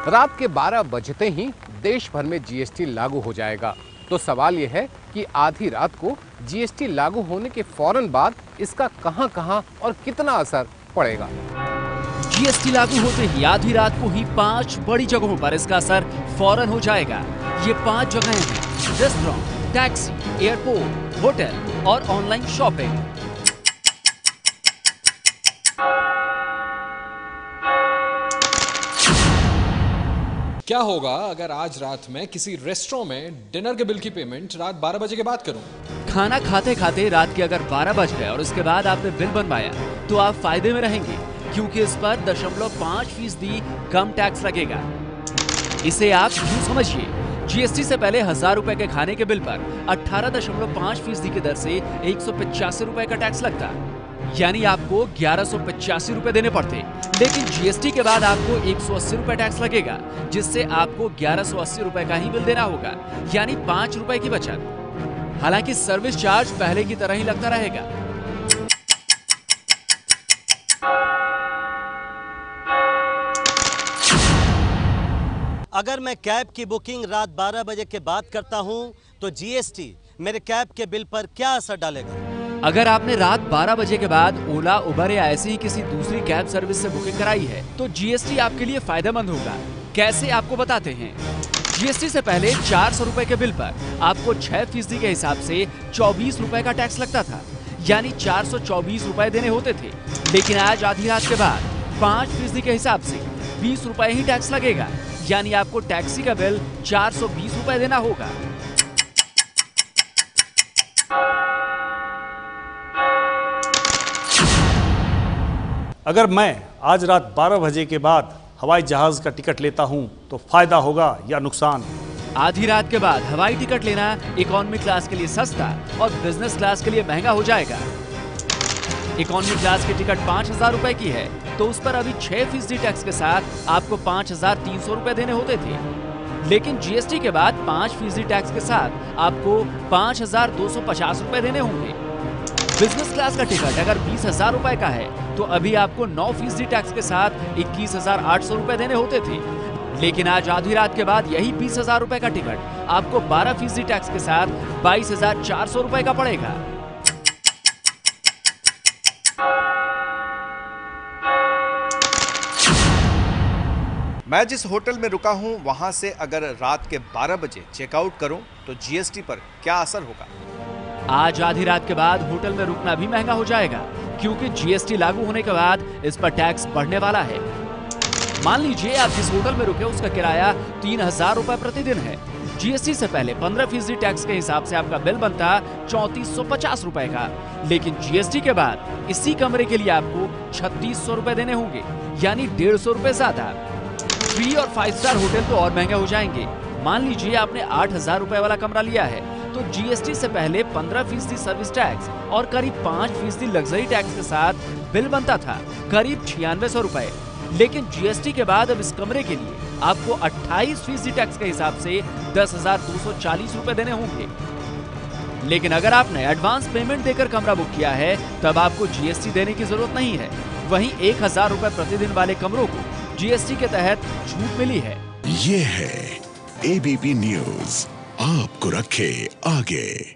रात के 12 बजते ही देश भर में जीएसटी लागू हो जाएगा। तो सवाल यह है कि आधी रात को जीएसटी लागू होने के फौरन बाद इसका कहां-कहां और कितना असर पड़ेगा। जीएसटी लागू होते ही आधी रात को ही 5 बड़ी जगहों पर इसका असर फौरन हो जाएगा। ये 5 जगहें हैं: रेस्टोरेंट, टैक्सी, एयरपोर्ट, होटल और ऑनलाइन शॉपिंग। क्या होगा अगर आज रात में किसी रेस्टोरेंट में डिनर के बिल की पेमेंट रात 12 बजे के बाद करूं? खाना खाते खाते रात के अगर 12 बज गए और उसके बाद आपने बिल बनवाया तो आप फायदे में रहेंगे, क्योंकि इस पर 0.5% कम टैक्स लगेगा। इसे आप यूं समझिए, जीएसटी से पहले 1000 रुपए के खाने के बिल पर 18.5% की दर से 185 रुपए का टैक्स लगता, यानी आपको 1185 रुपए देने पड़ते। लेकिन जीएसटी के बाद आपको 180 रुपए टैक्स लगेगा, जिससे आपको 1180 रुपए का ही बिल देना होगा, यानी 5 रुपए की बचत। हालांकि सर्विस चार्ज पहले की तरह ही लगता रहेगा। अगर मैं कैब की बुकिंग रात 12 बजे के बाद करता हूं, तो जीएसटी मेरे कैब के बिल पर क्या असर डालेगा? अगर आपने रात 12 बजे के बाद ओला, उबर या ऐसी ही किसी दूसरी कैब सर्विस से बुकिंग कराई है, तो जीएसटी आपके लिए फायदेमंद होगा। कैसे, आपको बताते हैं। जीएसटी से पहले 400 रुपए के बिल पर आपको 6% के हिसाब से 24 रुपए का टैक्स लगता था, यानी 424 रुपए देने होते थे। लेकिन आज आधी रात के बाद 5% के हिसाब से 20 रुपए ही टैक्स लगेगा, यानी आपको टैक्सी का बिल 420 रुपए देना होगा। अगर मैं आज रात 12 बजे के बाद हवाई जहाज का टिकट लेता हूं, तो फायदा होगा या नुकसान? आधी रात के बाद हवाई टिकट लेना इकोनॉमी क्लास के लिए सस्ता और बिजनेस क्लास के लिए महंगा हो जाएगा। इकोनॉमी क्लास की टिकट 5000 रुपए की है, तो उस पर अभी 6% टैक्स के साथ आपको 5300 रुपए देने होते थे। लेकिन जीएसटी के बाद 5% टैक्स के साथ आपको 5250 रुपए देने होंगे। बिजनेस क्लास का टिकट अगर 20,000 रुपए का है, तो अभी आपको 9% टैक्स के साथ 21,800 रुपए देने होते थे। लेकिन आज आधी रात के बाद यही 20,000 रुपए का टिकट आपको 12% टैक्स के साथ 22,400 रुपए का पड़ेगा। मैं जिस होटल में रुका हूं, वहां से अगर रात के 12 बजे चेकआउट करूं, तो जीएसटी पर क्या असर होगा? आज आधी रात के बाद होटल में रुकना भी महंगा हो जाएगा, क्योंकि जीएसटी लागू होने के बाद इस पर टैक्स बढ़ने वाला है। मान लीजिए आप जिस होटल में रुके उसका किराया 3000 रुपए प्रतिदिन है। जीएसटी से पहले 15% टैक्स के हिसाब से आपका बिल बनता 3450 रुपए का, लेकिन जीएसटी के बाद इसी कमरे के लिए आपको 3600 रुपए देने होंगे, यानी 150 रुपए ज्यादा। 3 और 5 स्टार होटल तो और महंगे हो जाएंगे। मान लीजिए आपने 8000 रुपए वाला कमरा लिया है, तो जीएसटी से पहले 15% सर्विस टैक्स और करीब 5% लग्जरी टैक्स के साथ बिल बनता था करीब 9600 रुपए। लेकिन जीएसटी के बाद अब इस कमरे के लिए आपको 28% टैक्स के हिसाब से 10,240 रुपए देने होंगे। लेकिन अगर आपने एडवांस पेमेंट देकर कमरा बुक किया है, तब आपको जीएसटी देने की जरूरत नहीं है। वहीं 1000 रुपए प्रतिदिन वाले कमरों को जीएसटी के तहत छूट मिली है। ये है एबीपी न्यूज, आपको रखे आगे।